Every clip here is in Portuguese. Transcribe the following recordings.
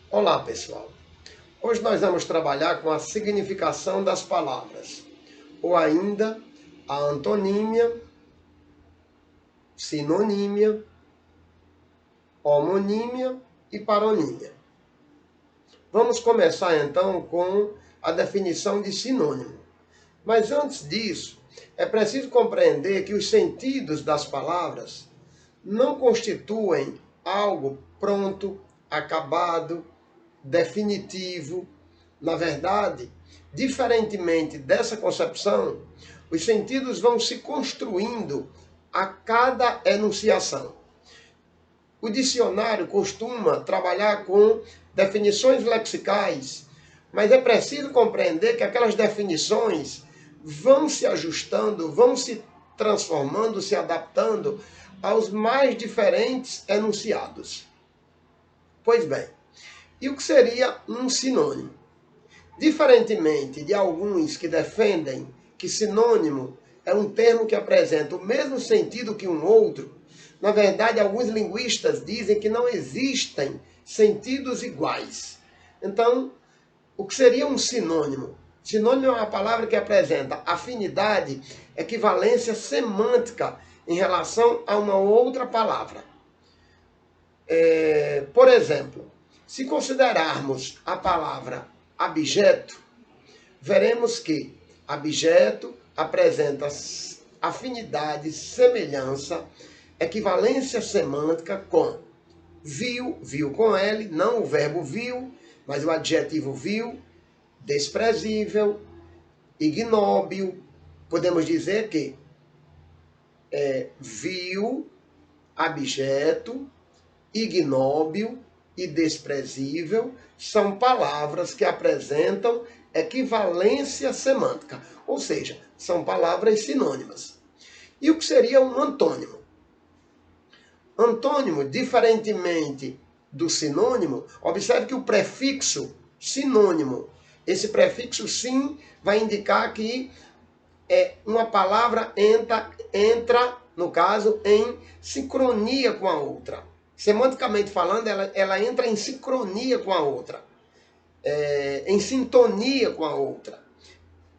Olá, pessoal. Hoje nós vamos trabalhar com a significação das palavras, ou ainda a antonímia, sinonímia, homonímia e paronímia. Vamos começar então com a definição de sinônimo. Mas antes disso, é preciso compreender que os sentidos das palavras não constituem algo pronto, acabado, definitivo. Na verdade, diferentemente dessa concepção, os sentidos vão se construindo a cada enunciação. O dicionário costuma trabalhar com definições lexicais, mas é preciso compreender que aquelas definições vão se ajustando, vão se transformando, se adaptando aos mais diferentes enunciados. Pois bem, e o que seria um sinônimo? Diferentemente de alguns que defendem que sinônimo é um termo que apresenta o mesmo sentido que um outro, na verdade, alguns linguistas dizem que não existem sentidos iguais. Então, o que seria um sinônimo? Sinônimo é uma palavra que apresenta afinidade, equivalência semântica em relação a uma outra palavra. Por exemplo, se considerarmos a palavra abjeto, veremos que abjeto apresenta afinidade, semelhança, equivalência semântica com vil, vil com L, não o verbo vil, mas o adjetivo vil, desprezível, ignóbil. Podemos dizer que vil, abjeto, ignóbil e desprezível são palavras que apresentam equivalência semântica, ou seja, são palavras sinônimas. E o que seria um antônimo? Antônimo, diferentemente do sinônimo, observe que o prefixo sinônimo, esse prefixo sim, vai indicar que uma palavra entra, no caso, em sincronia com a outra. Semanticamente falando, ela entra em sincronia com a outra, em sintonia com a outra.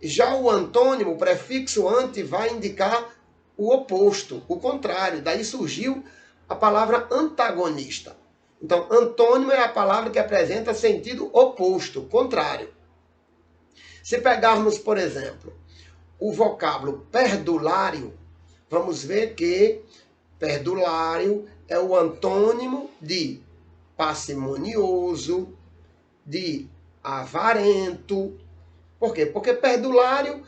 Já o antônimo, o prefixo ante, vai indicar o oposto, o contrário. Daí surgiu a palavra antagonista. Então, antônimo é a palavra que apresenta sentido oposto, contrário. Se pegarmos, por exemplo, o vocábulo perdulário, vamos ver que perdulário é o antônimo de parcimonioso, de avarento. Por quê? Porque perdulário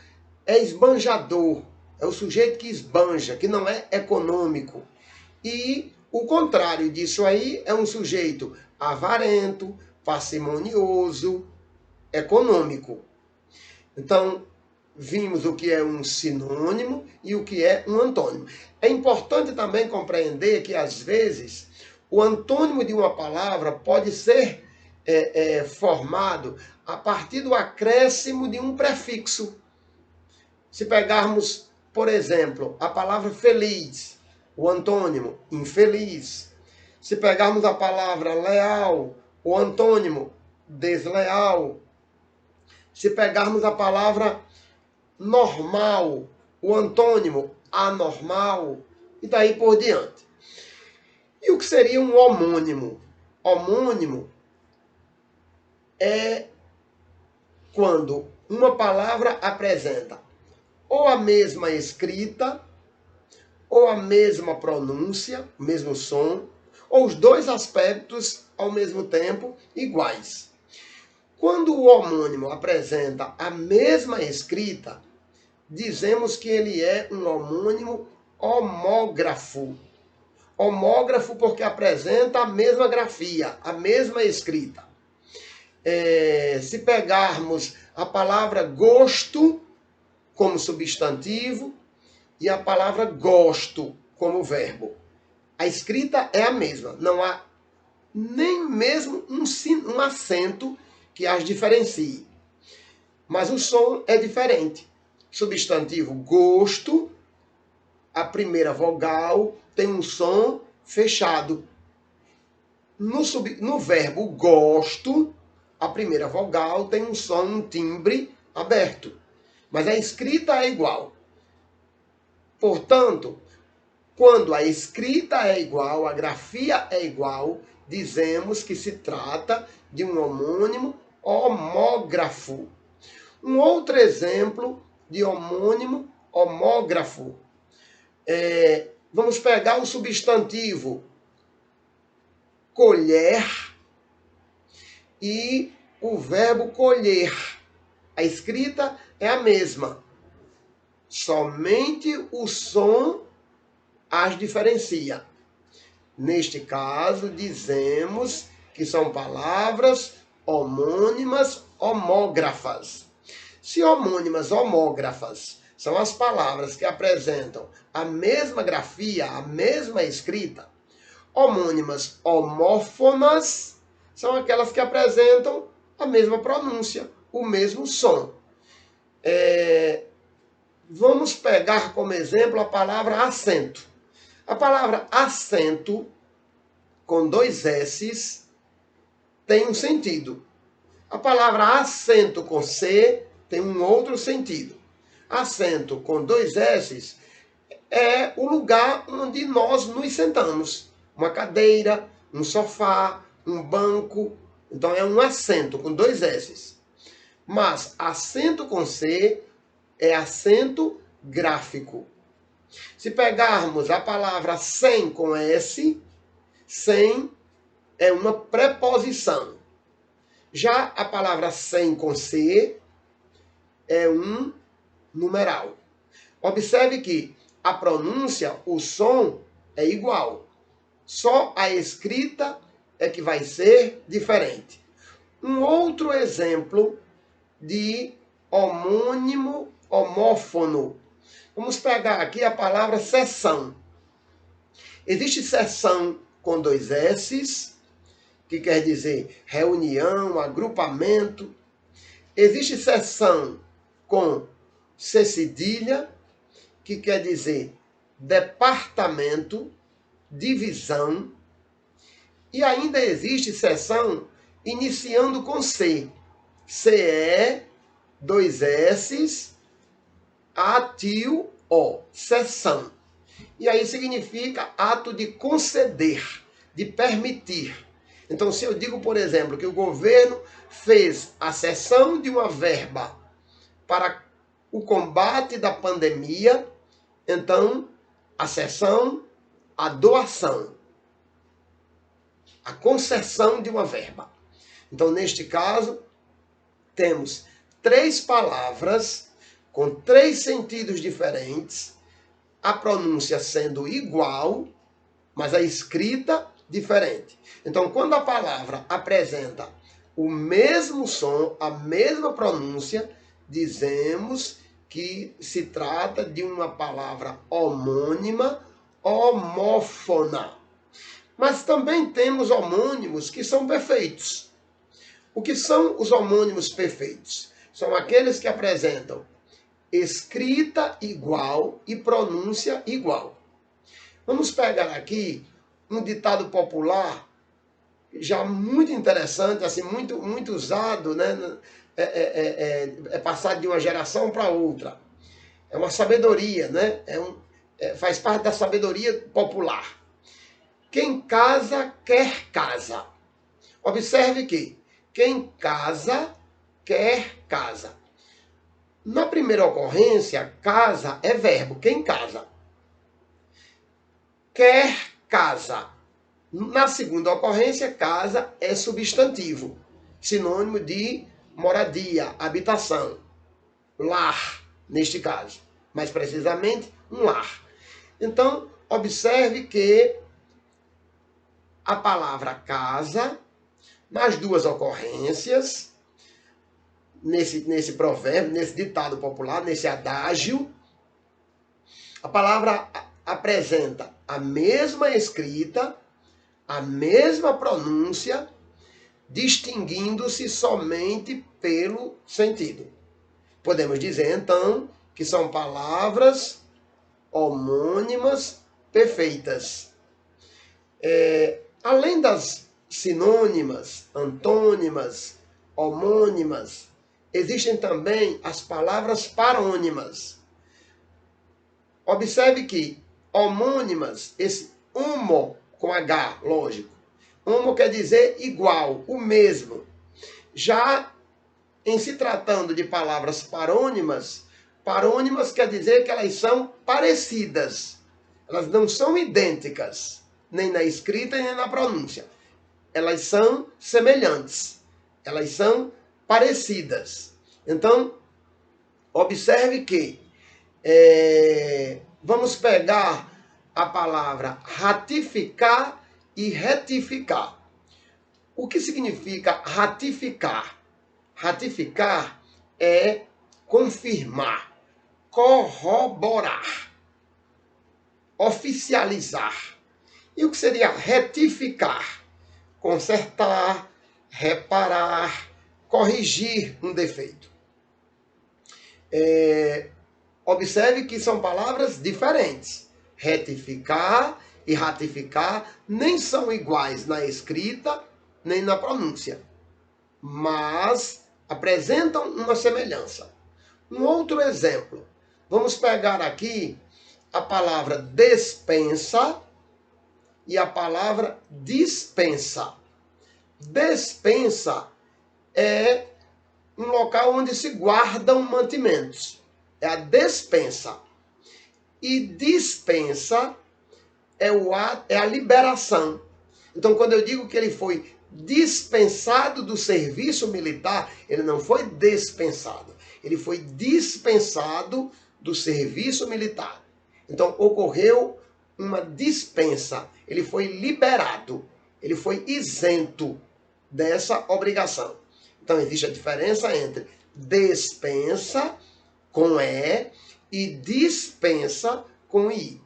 é esbanjador, é o sujeito que esbanja, que não é econômico. E o contrário disso aí é um sujeito avarento, parcimonioso, econômico. Então, vimos o que é um sinônimo e o que é um antônimo. É importante também compreender que, às vezes, o antônimo de uma palavra pode ser formado a partir do acréscimo de um prefixo. Se pegarmos, por exemplo, a palavra feliz, o antônimo, infeliz. Se pegarmos a palavra leal, o antônimo, desleal. Se pegarmos a palavra normal, o antônimo, anormal, e daí por diante. E o que seria um homônimo? Homônimo é quando uma palavra apresenta ou a mesma escrita, ou a mesma pronúncia, o mesmo som, ou os dois aspectos ao mesmo tempo iguais. Quando o homônimo apresenta a mesma escrita, dizemos que ele é um homônimo homógrafo. Homógrafo porque apresenta a mesma grafia, a mesma escrita. Se pegarmos a palavra gosto como substantivo e a palavra gosto como verbo, a escrita é a mesma, não há nem mesmo um acento que as diferencie. Mas o som é diferente. Substantivo gosto, a primeira vogal tem um som fechado. No verbo gosto, a primeira vogal tem um som, um timbre aberto, mas a escrita é igual. Portanto, quando a escrita é igual, a grafia é igual, dizemos que se trata de um homônimo homógrafo. Um outro exemplo de homônimo homógrafo. Vamos pegar o substantivo colher e o verbo colher. A escrita é a mesma. Somente o som as diferencia. Neste caso, dizemos que são palavras homônimas homógrafas. Se homônimas homógrafas são as palavras que apresentam a mesma grafia, a mesma escrita, homônimas homófonas são aquelas que apresentam a mesma pronúncia, o mesmo som. Vamos pegar como exemplo a palavra acento. A palavra acento, com 2 S's, tem um sentido. A palavra acento com C tem um outro sentido. Assento com 2 S's é o lugar onde nós nos sentamos. Uma cadeira, um sofá, um banco. Então é um assento com 2 S's. Mas acento com C é acento gráfico. Se pegarmos a palavra sem com S, sem é uma preposição. Já a palavra sem com C é um numeral. Observe que a pronúncia, o som é igual. Só a escrita é que vai ser diferente. Um outro exemplo de homônimo homófono. Vamos pegar aqui a palavra sessão. Existe sessão com 2 S's, que quer dizer reunião, agrupamento. Existe sessão com C cedilha, que quer dizer departamento, divisão. E ainda existe sessão iniciando com C. CE, 2 S's, A-T-I-O, sessão. E aí significa ato de conceder, de permitir. Então, se eu digo, por exemplo, que o governo fez a cessão de uma verba para o combate da pandemia, então, a cessão, a doação, a concessão de uma verba. Então, neste caso, temos 3 palavras com 3 sentidos diferentes, a pronúncia sendo igual, mas a escrita diferente. Então, quando a palavra apresenta o mesmo som, a mesma pronúncia, dizemos que se trata de uma palavra homônima, homófona. Mas também temos homônimos que são perfeitos. O que são os homônimos perfeitos? São aqueles que apresentam escrita igual e pronúncia igual. Vamos pegar aqui um ditado popular já muito interessante, assim, muito usado, né? É passado de uma geração para outra. É uma sabedoria, né? Faz parte da sabedoria popular. Quem casa, quer casa. Observe que quem casa, quer casa. Na primeira ocorrência, casa é verbo, quem casa. Quer casa. Na segunda ocorrência, casa é substantivo, sinônimo de moradia, habitação, lar, neste caso. Mais precisamente, um lar. Então, observe que a palavra casa, nas 2 ocorrências, nesse provérbio, nesse ditado popular, nesse adágio, a palavra apresenta a mesma escrita, a mesma pronúncia, distinguindo-se somente pelo sentido. Podemos dizer, então, que são palavras homônimas perfeitas. Além das sinônimas, antônimas, homônimas. Existem também as palavras parônimas. Observe que homônimas, esse homo com H, lógico. Homo quer dizer igual, o mesmo. Já em se tratando de palavras parônimas, parônimas quer dizer que elas são parecidas. Elas não são idênticas, nem na escrita nem na pronúncia. Elas são semelhantes. Elas são parecidas. Então, observe que vamos pegar a palavra ratificar e retificar. O que significa ratificar? Ratificar é confirmar, corroborar, oficializar. E o que seria retificar? Consertar, reparar, corrigir um defeito. Observe que são palavras diferentes. Retificar e ratificar nem são iguais na escrita nem na pronúncia, mas apresentam uma semelhança. Um outro exemplo. Vamos pegar aqui a palavra despensa e a palavra dispensa. Despensa é um local onde se guardam mantimentos. É a despensa. E dispensa é a liberação. Então, quando eu digo que ele foi dispensado do serviço militar, ele não foi dispensado. Ele foi dispensado do serviço militar. Então, ocorreu uma dispensa. Ele foi liberado. Ele foi isento dessa obrigação. Então, existe a diferença entre despensa com E dispensa com I.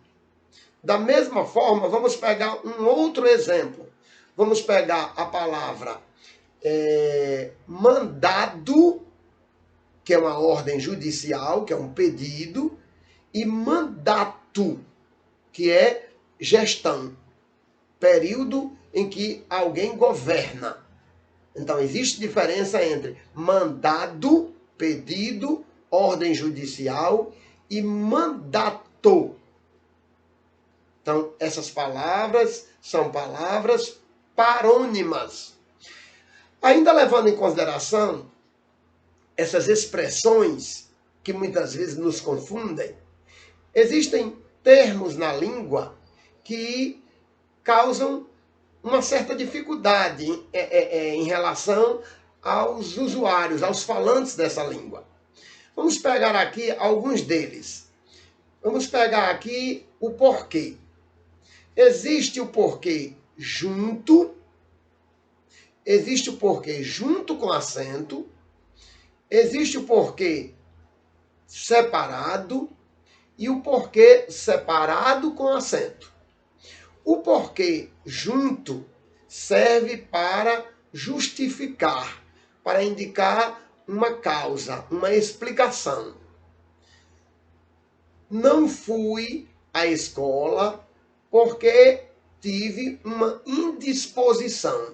Da mesma forma, vamos pegar um outro exemplo. Vamos pegar a palavra mandado, que é uma ordem judicial, que é um pedido, e mandato, que é gestão, período em que alguém governa. Então, existe diferença entre mandado, pedido, ordem judicial e mandato. Então, essas palavras são palavras parônimas. Ainda levando em consideração essas expressões que muitas vezes nos confundem, existem termos na língua que causam uma certa dificuldade em relação aos usuários, aos falantes dessa língua. Vamos pegar aqui alguns deles. Vamos pegar aqui o porquê. Existe o porquê junto, existe o porquê junto com acento, existe o porquê separado e o porquê separado com acento. O porquê junto serve para justificar, para indicar uma causa, uma explicação. Não fui à escola porque tive uma indisposição.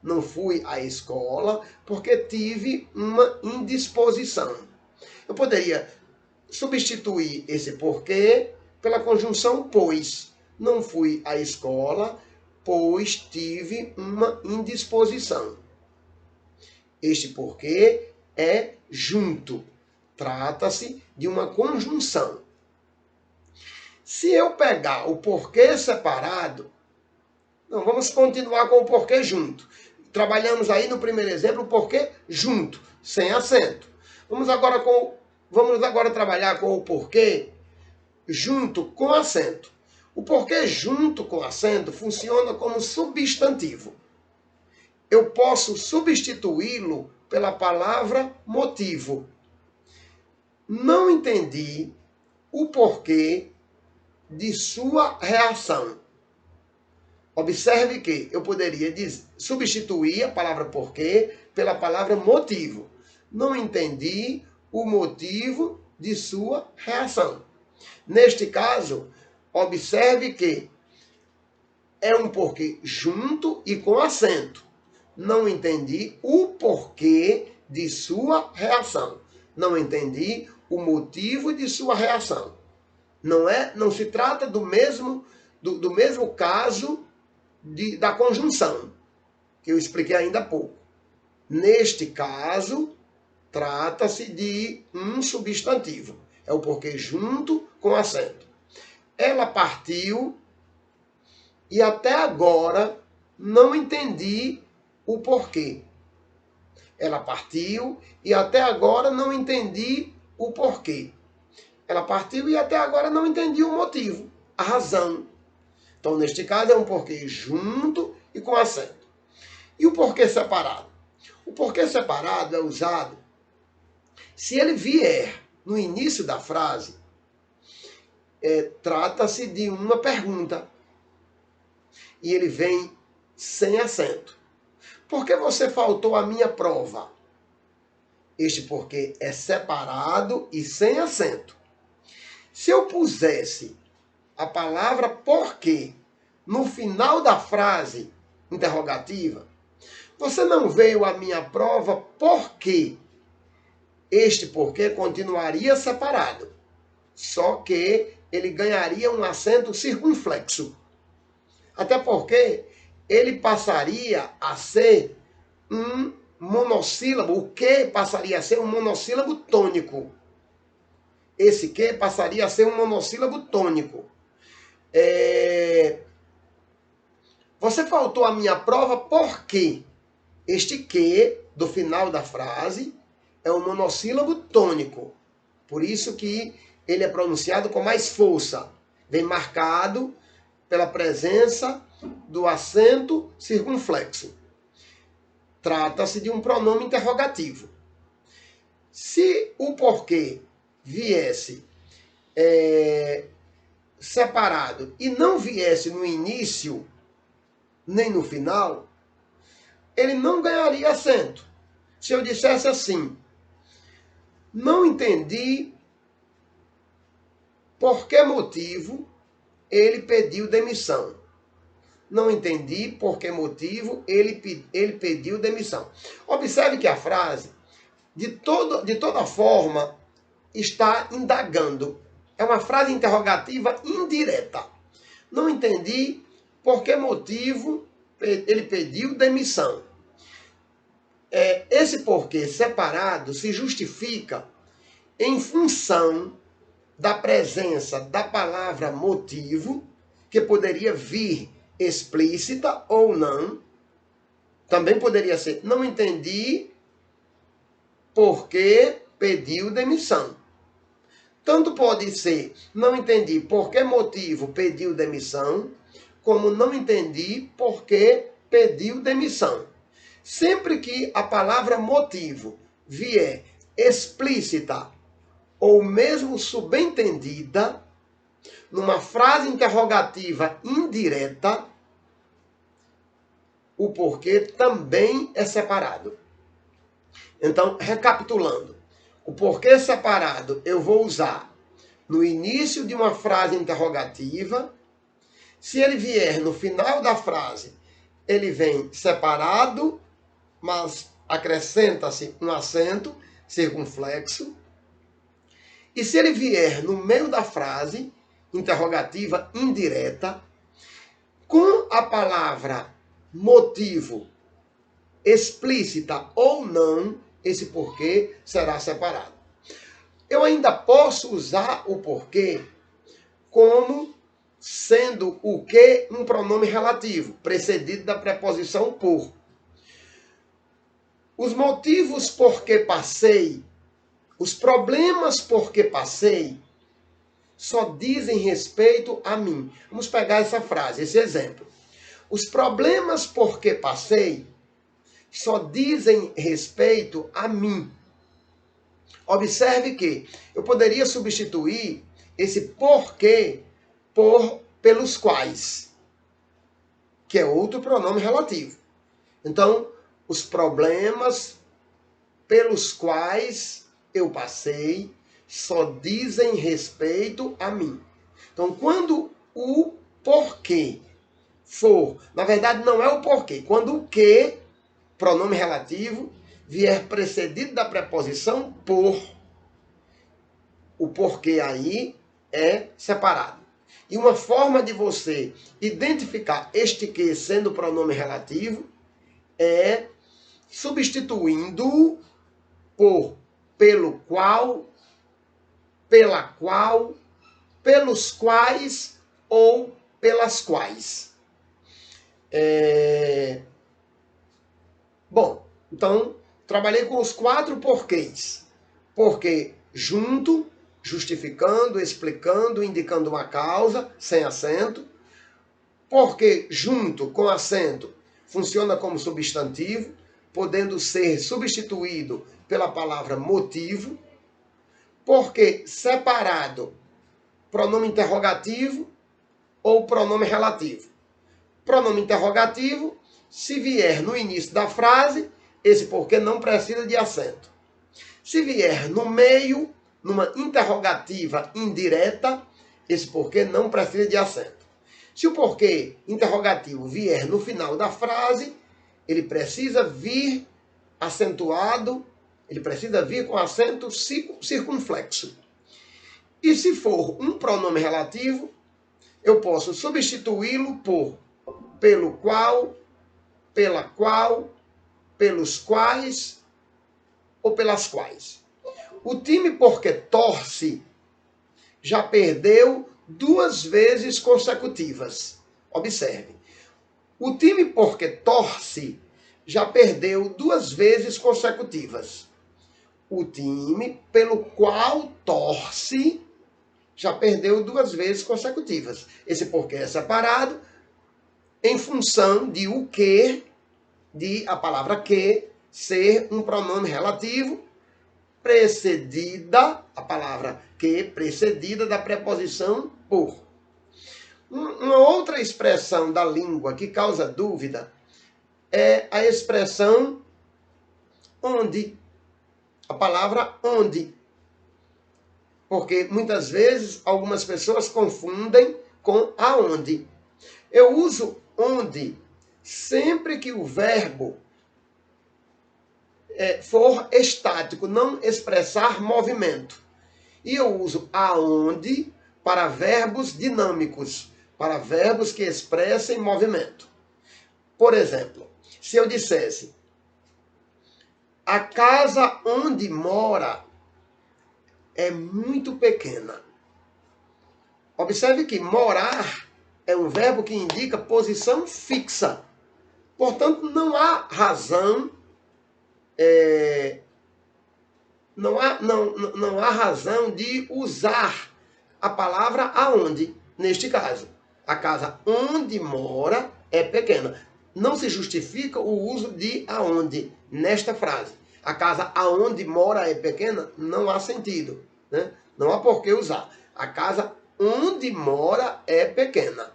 Não fui à escola porque tive uma indisposição. Eu poderia substituir esse porquê pela conjunção pois. Não fui à escola, pois tive uma indisposição. Este porquê é junto. Trata-se de uma conjunção. Se eu pegar o porquê separado, não, vamos continuar com o porquê junto. Trabalhamos aí no primeiro exemplo o porquê junto, sem acento. Vamos agora trabalhar com o porquê junto com acento. O porquê junto com acento funciona como substantivo. Eu posso substituí-lo pela palavra motivo. Não entendi o porquê de sua reação. Observe que eu poderia substituir a palavra porquê pela palavra motivo. Não entendi o motivo de sua reação. Neste caso, observe que é um porquê junto e com acento. Não entendi o porquê de sua reação. Não entendi o motivo de sua reação. Não se trata do mesmo caso da conjunção, que eu expliquei ainda há pouco. Neste caso, trata-se de um substantivo. É o porquê junto com acento. Ela partiu e até agora não entendi o porquê. Ela partiu e até agora não entendi o porquê. Ela partiu e até agora não entendi o motivo, a razão. Então, neste caso, é um porquê junto e com acento. E o porquê separado? O porquê separado é usado se ele vier no início da frase, trata-se de uma pergunta. E ele vem sem acento. Por que você faltou à minha prova? Este porquê é separado e sem acento. Se eu pusesse a palavra porquê no final da frase interrogativa, você não veio à minha prova por quê? Este porquê continuaria separado, só que ele ganharia um acento circunflexo. Até porque ele passaria a ser um monossílabo. O que passaria a ser um monossílabo tônico. Esse que passaria a ser um monossílabo tônico. Você faltou à minha prova por quê? Este que, do final da frase, é um monossílabo tônico. Por isso que ele é pronunciado com mais força. Vem marcado pela presença do acento circunflexo. Trata-se de um pronome interrogativo. Se o porquê viesse separado e não viesse no início nem no final, ele não ganharia acento. Se eu dissesse assim, não entendi por que motivo ele pediu demissão. Não entendi por que motivo ele pediu demissão. Observe que a frase, de toda forma, está indagando. É uma frase interrogativa indireta. Não entendi por que motivo ele pediu demissão. Esse porquê separado se justifica em função da presença da palavra motivo, que poderia vir explícita ou não. Também poderia ser, não entendi por que pediu demissão. Tanto pode ser, não entendi por que motivo pediu demissão, como não entendi por que pediu demissão. Sempre que a palavra motivo vier explícita ou mesmo subentendida, numa frase interrogativa indireta, o porquê também é separado. Então, recapitulando, o porquê separado eu vou usar no início de uma frase interrogativa. Se ele vier no final da frase, ele vem separado, mas acrescenta-se um acento circunflexo. E se ele vier no meio da frase interrogativa indireta, com a palavra motivo explícita ou não, esse porquê será separado. Eu ainda posso usar o porquê como sendo o que um pronome relativo, precedido da preposição por. Os motivos por que passei, os problemas por que passei, só dizem respeito a mim. Vamos pegar essa frase, esse exemplo. Os problemas por que passei só dizem respeito a mim. Observe que eu poderia substituir esse porquê pelos quais, que é outro pronome relativo. Então, os problemas pelos quais eu passei só dizem respeito a mim. Então, quando o porquê for. Na verdade, não é o porquê. Quando o que, pronome relativo, vier precedido da preposição por, o porquê aí é separado. E uma forma de você identificar este que sendo pronome relativo é substituindo por pelo qual, pela qual, pelos quais ou pelas quais. Bom, então, trabalhei com os 4 porquês. Porque junto, justificando, explicando, indicando uma causa, sem acento. Porque junto, com acento, funciona como substantivo, podendo ser substituído pela palavra motivo. Porque separado, pronome interrogativo ou pronome relativo. Pronome interrogativo, se vier no início da frase, esse porquê não precisa de acento. Se vier no meio, numa interrogativa indireta, esse porquê não precisa de acento. Se o porquê interrogativo vier no final da frase, ele precisa vir acentuado, ele precisa vir com acento circunflexo. E se for um pronome relativo, eu posso substituí-lo por pelo qual, pela qual, pelos quais ou pelas quais. O time porque torce já perdeu 2 vezes consecutivas. Observe. O time porque torce já perdeu 2 vezes consecutivas. O time pelo qual torce já perdeu 2 vezes consecutivas. Esse porquê é separado em função de o que, de a palavra que, ser um pronome relativo, precedida, a palavra que, precedida da preposição por. Uma outra expressão da língua que causa dúvida é a expressão onde. A palavra onde. Porque muitas vezes algumas pessoas confundem com aonde. Eu uso onde sempre que o verbo for estático, não expressar movimento. E eu uso aonde para verbos dinâmicos, para verbos que expressem movimento. Por exemplo, se eu dissesse a casa onde mora é muito pequena. Observe que morar é um verbo que indica posição fixa. Portanto, não há razão, não há razão de usar a palavra aonde, neste caso. A casa onde mora é pequena. Não se justifica o uso de aonde nesta frase. A casa aonde mora é pequena, não há sentido, né? Não há por que usar. A casa onde mora é pequena.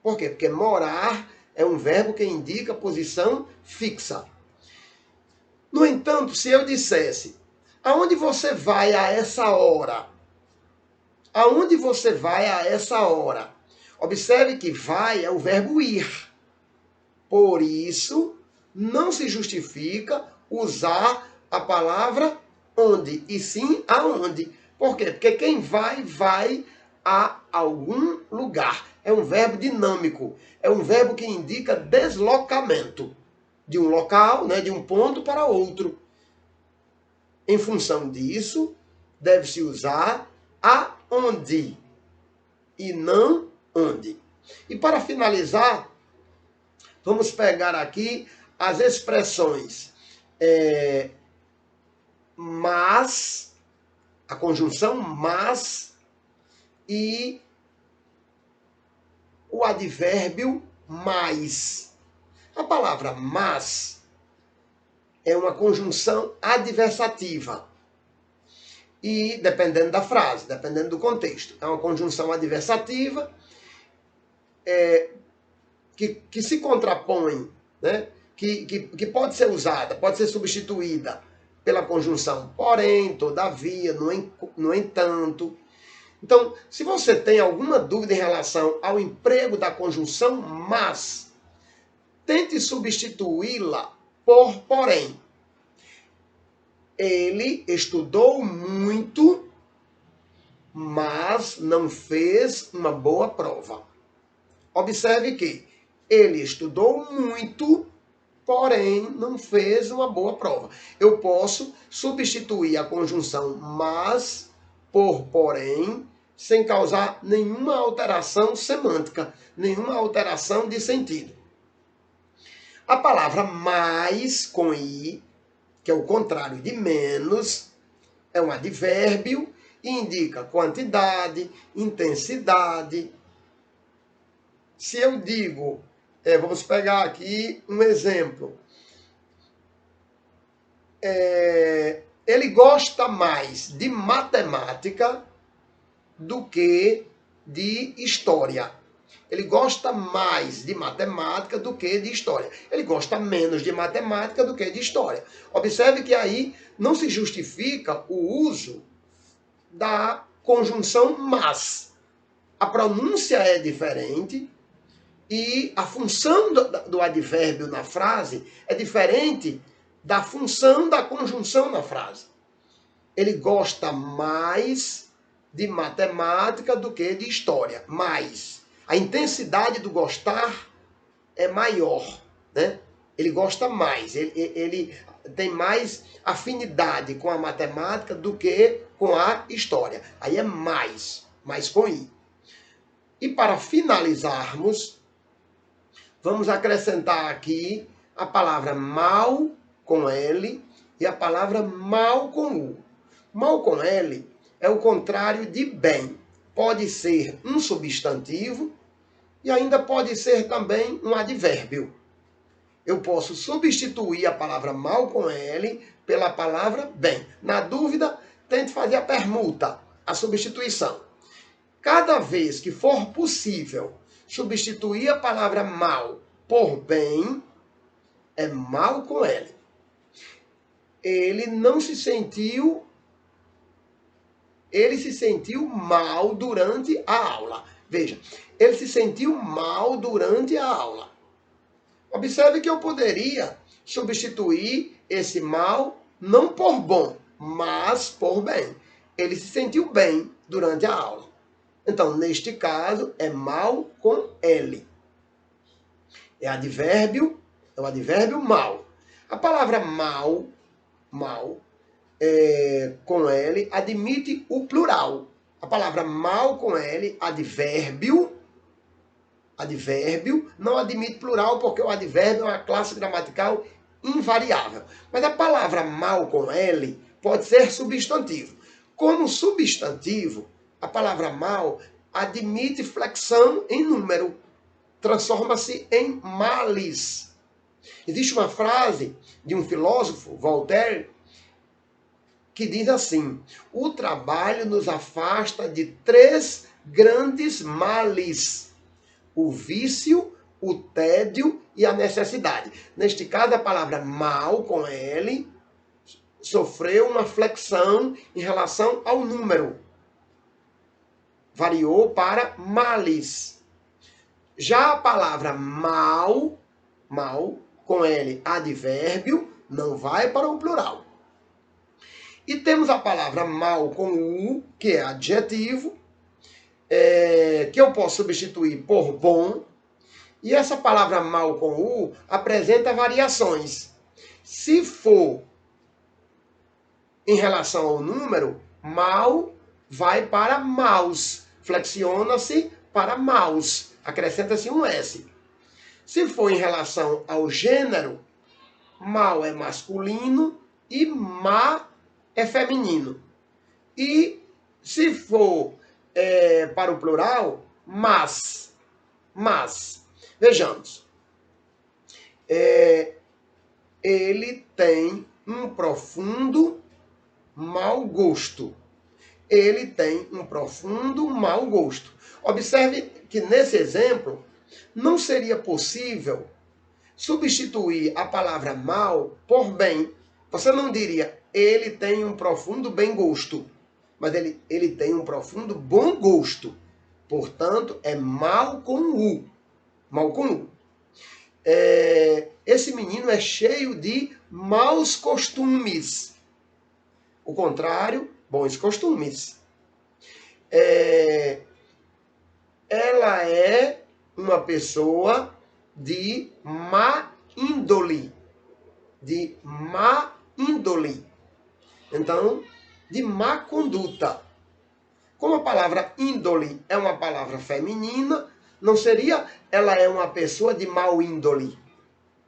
Por quê? Porque morar é um verbo que indica posição fixa. No entanto, se eu dissesse, aonde você vai a essa hora? Aonde você vai a essa hora? Observe que vai é o verbo ir. Por isso, não se justifica usar a palavra onde, e sim aonde. Por quê? Porque quem vai, vai a algum lugar. É um verbo dinâmico. É um verbo que indica deslocamento de um local, né, de um ponto para outro. Em função disso, deve-se usar aonde e não onde. E para finalizar, vamos pegar aqui as expressões mas, a conjunção mas e o advérbio mais. A palavra mas é uma conjunção adversativa. E dependendo da frase, dependendo do contexto, é uma conjunção adversativa que se contrapõe, né? Que pode ser usada, pode ser substituída pela conjunção porém, todavia, no entanto. Então, se você tem alguma dúvida em relação ao emprego da conjunção mas, tente substituí-la por porém. Ele estudou muito, mas não fez uma boa prova. Observe que ele estudou muito, porém não fez uma boa prova. Eu posso substituir a conjunção mas por porém, sem causar nenhuma alteração semântica, nenhuma alteração de sentido. A palavra mais, com i, que é o contrário de menos, é um advérbio e indica quantidade, intensidade. Se eu digo, vamos pegar aqui um exemplo. Ele gosta mais de matemática do que de história. Ele gosta mais de matemática do que de história. Ele gosta menos de matemática do que de história. Observe que aí não se justifica o uso da conjunção mas. A pronúncia é diferente e a função do advérbio na frase é diferente da função da conjunção na frase. Ele gosta mais de matemática do que de história. Mais. A intensidade do gostar é maior, né? Ele gosta mais, ele tem mais afinidade com a matemática do que com a história. Aí é mais com i. E para finalizarmos, vamos acrescentar aqui a palavra mal com L e a palavra mal com U. Mal com L é o contrário de bem. Pode ser um substantivo e ainda pode ser também um advérbio. Eu posso substituir a palavra mal com L pela palavra bem. Na dúvida, tente fazer a permuta, a substituição. Cada vez que for possível substituir a palavra mal por bem, é mal com L. Ele se sentiu mal durante a aula. Veja, ele se sentiu mal durante a aula. Observe que eu poderia substituir esse mal não por bom, mas por bem. Ele se sentiu bem durante a aula. Então, neste caso, é mal com L. É o advérbio mal. A palavra mal, com L, admite o plural. A palavra mal com L, advérbio, não admite plural porque o advérbio é uma classe gramatical invariável. Mas a palavra mal com L pode ser substantivo. Como substantivo, a palavra mal admite flexão em número. Transforma-se em males. Existe uma frase de um filósofo, Voltaire, que diz assim: o trabalho nos afasta de 3 grandes males: o vício, o tédio e a necessidade. Neste caso, a palavra mal, com L, sofreu uma flexão em relação ao número. Variou para males. Já a palavra mal, com L, advérbio, não vai para o plural. E temos a palavra mal com U, que é adjetivo, que eu posso substituir por bom. E essa palavra mal com U apresenta variações. Se for em relação ao número, mal vai para maus. Flexiona-se para maus. Acrescenta-se um S. Se for em relação ao gênero, mal é masculino e má é feminino. E se for para o plural, mas. Vejamos. Ele tem um profundo mau gosto. Ele tem um profundo mau gosto. Observe que nesse exemplo não seria possível substituir a palavra mal por bem. Você não diria ele tem um profundo bem gosto. mas ele tem um profundo bom gosto. Portanto, é mal com U. Mal com U. Esse menino é cheio de maus costumes. O contrário, bons costumes. Ela é uma pessoa de má índole. De má índole. Então, de má conduta. Como a palavra índole é uma palavra feminina, não seria ela é uma pessoa de mau índole,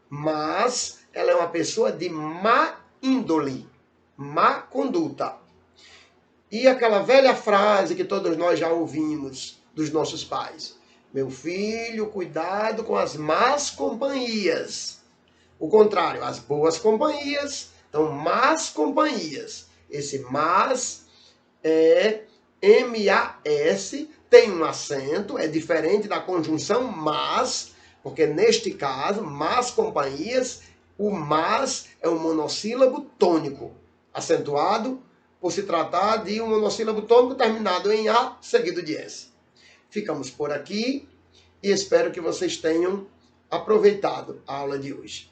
mas ela é uma pessoa de má índole, má conduta. E aquela velha frase que todos nós já ouvimos dos nossos pais: meu filho, cuidado com as más companhias. O contrário, as boas companhias. Então, más companhias. Esse mas é M-A-S, tem um acento, é diferente da conjunção mas, porque neste caso, más companhias, o mas é um monossílabo tônico, acentuado, por se tratar de um monossílabo tônico terminado em A, seguido de S. Ficamos por aqui e espero que vocês tenham aproveitado a aula de hoje.